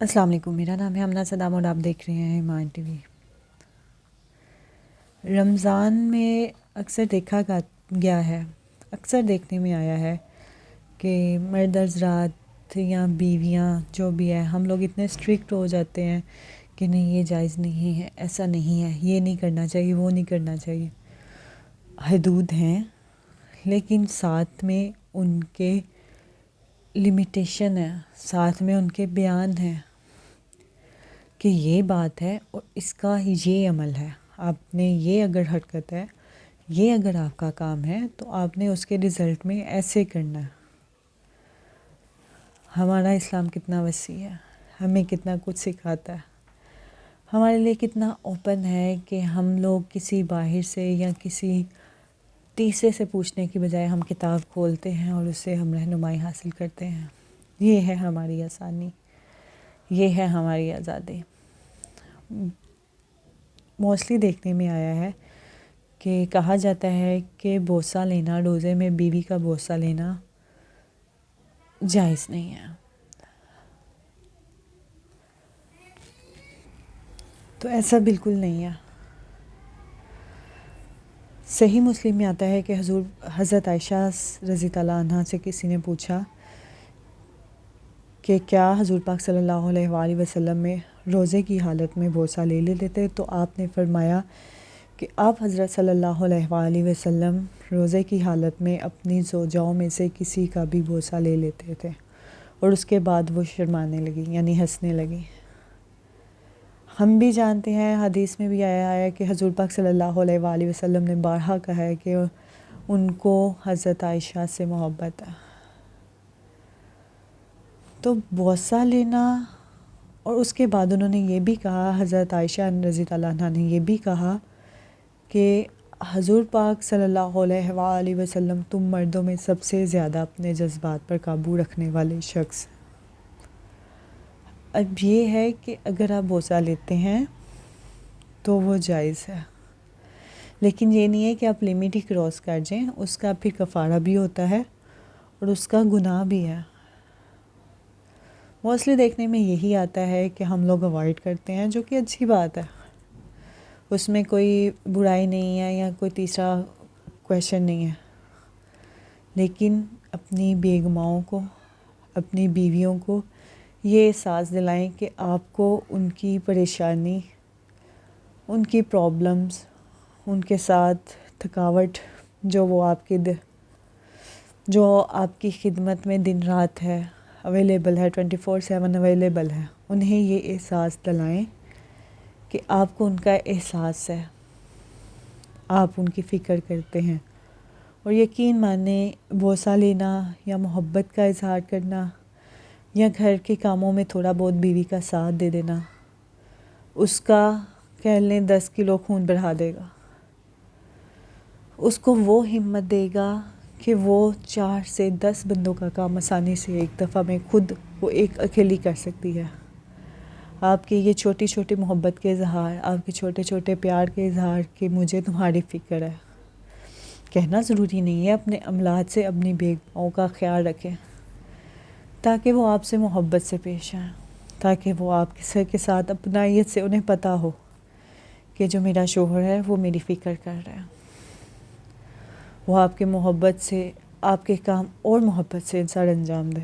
السلام علیکم، میرا نام ہے امنہ صدام اور آپ دیکھ رہے ہیں ایمان ٹی وی۔ رمضان میں اکثر دیکھا گیا ہے، اکثر دیکھنے میں آیا ہے کہ مرد حضرات یا بیویاں جو بھی ہے، ہم لوگ اتنے اسٹرکٹ ہو جاتے ہیں کہ نہیں یہ جائز نہیں ہے، ایسا نہیں ہے، یہ نہیں کرنا چاہیے، وہ نہیں کرنا چاہیے۔ حدود ہیں لیکن ساتھ میں ان کے لمیٹیشن ہے، ساتھ میں ان کے بیان ہیں کہ یہ بات ہے اور اس کا یہ عمل ہے، آپ نے یہ اگر حرکت ہے، یہ اگر آپ کا کام ہے تو آپ نے اس کے رزلٹ میں ایسے کرنا ہے۔ ہمارا اسلام کتنا وسیع ہے، ہمیں کتنا کچھ سکھاتا ہے، ہمارے لیے کتنا اوپن ہے کہ ہم لوگ کسی باہر سے یا کسی تیسرے سے پوچھنے کی بجائے ہم کتاب کھولتے ہیں اور اس سے ہم رہنمائی حاصل کرتے ہیں۔ یہ ہے ہماری آسانی، یہ ہے ہماری آزادی۔ موسٹلی دیکھنے میں آیا ہے کہ کہا جاتا ہے کہ بوسہ لینا، روزے میں بیوی کا بوسہ لینا جائز نہیں ہے، تو ایسا بالکل نہیں ہے۔ صحیح مسلم میں آتا ہے کہ حضرت عائشہ رضی اللہ عنہا سے کسی نے پوچھا کہ کیا حضور پاک صلی اللہ علیہ وآلہ وسلم میں روزے کی حالت میں بوسہ لے لیتے تھے، تو آپ نے فرمایا کہ آپ حضرت صلی اللہ علیہ وآلہ وسلم روزے کی حالت میں اپنی زوجاؤں میں سے کسی کا بھی بوسہ لے لیتے تھے، اور اس کے بعد وہ شرمانے لگی، یعنی ہنسنے لگی۔ ہم بھی جانتے ہیں، حدیث میں بھی آیا ہے کہ حضور پاک صلی اللہ علیہ وآلہ وسلم نے بارہا کہا ہے کہ ان کو حضرت عائشہ سے محبت ہے۔ تو بوسہ لینا، اور اس کے بعد انہوں نے یہ بھی کہا، حضرت عائشہ رضی اللہ عنہا نے یہ بھی کہا کہ حضور پاک صلی اللہ علیہ وآلہ وسلم تم مردوں میں سب سے زیادہ اپنے جذبات پر قابو رکھنے والے شخص۔ اب یہ ہے کہ اگر آپ بوسہ لیتے ہیں تو وہ جائز ہے، لیکن یہ نہیں ہے کہ آپ لمٹ ہی کراس کر جائیں، اس کا پھر کفارہ بھی ہوتا ہے اور اس کا گناہ بھی ہے۔ موسٹلی دیکھنے میں یہی آتا ہے کہ ہم لوگ اوائڈ کرتے ہیں، جو کہ اچھی بات ہے، اس میں کوئی برائی نہیں ہے یا کوئی تیسرا کویشچن نہیں ہے، لیکن اپنی بیگماؤں کو، اپنی بیویوں کو یہ احساس دلائیں کہ آپ کو ان کی پریشانی، ان کی پرابلمز، ان کے ساتھ تھکاوٹ جو آپ کی خدمت میں دن رات ہے، اویلیبل ہے، 24/7 اویلیبل ہے، انہیں یہ احساس دلائیں کہ آپ کو ان کا احساس ہے، آپ ان کی فکر کرتے ہیں۔ اور یقین مانیں، بوسہ لینا یا محبت کا اظہار کرنا یا گھر کے کاموں میں تھوڑا بہت بیوی کا ساتھ دے دینا، اس کا کہہ لیں 10 کلو خون بڑھا دے گا، اس کو وہ ہمت دے گا کہ وہ 4 سے 10 بندوں کا کام آسانی سے ایک دفعہ میں خود وہ ایک اکیلی کر سکتی ہے۔ آپ کے یہ چھوٹی چھوٹی محبت کے اظہار، آپ کے چھوٹے چھوٹے پیار کے اظہار کہ مجھے تمہاری فکر ہے، کہنا ضروری نہیں ہے، اپنے عملات سے اپنی بیگموں کا خیال رکھیں تاکہ وہ آپ سے محبت سے پیش آئیں، تاکہ وہ آپ کے ساتھ اپنائیت سے انہیں پتہ ہو کہ جو میرا شوہر ہے وہ میری فکر کر رہا ہے، وہ آپ کے محبت سے، آپ کے کام اور محبت سے سر انجام دے۔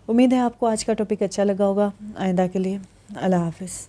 امید ہے آپ کو آج کا ٹاپک اچھا لگا ہوگا۔ آئندہ کے لیے اللہ حافظ۔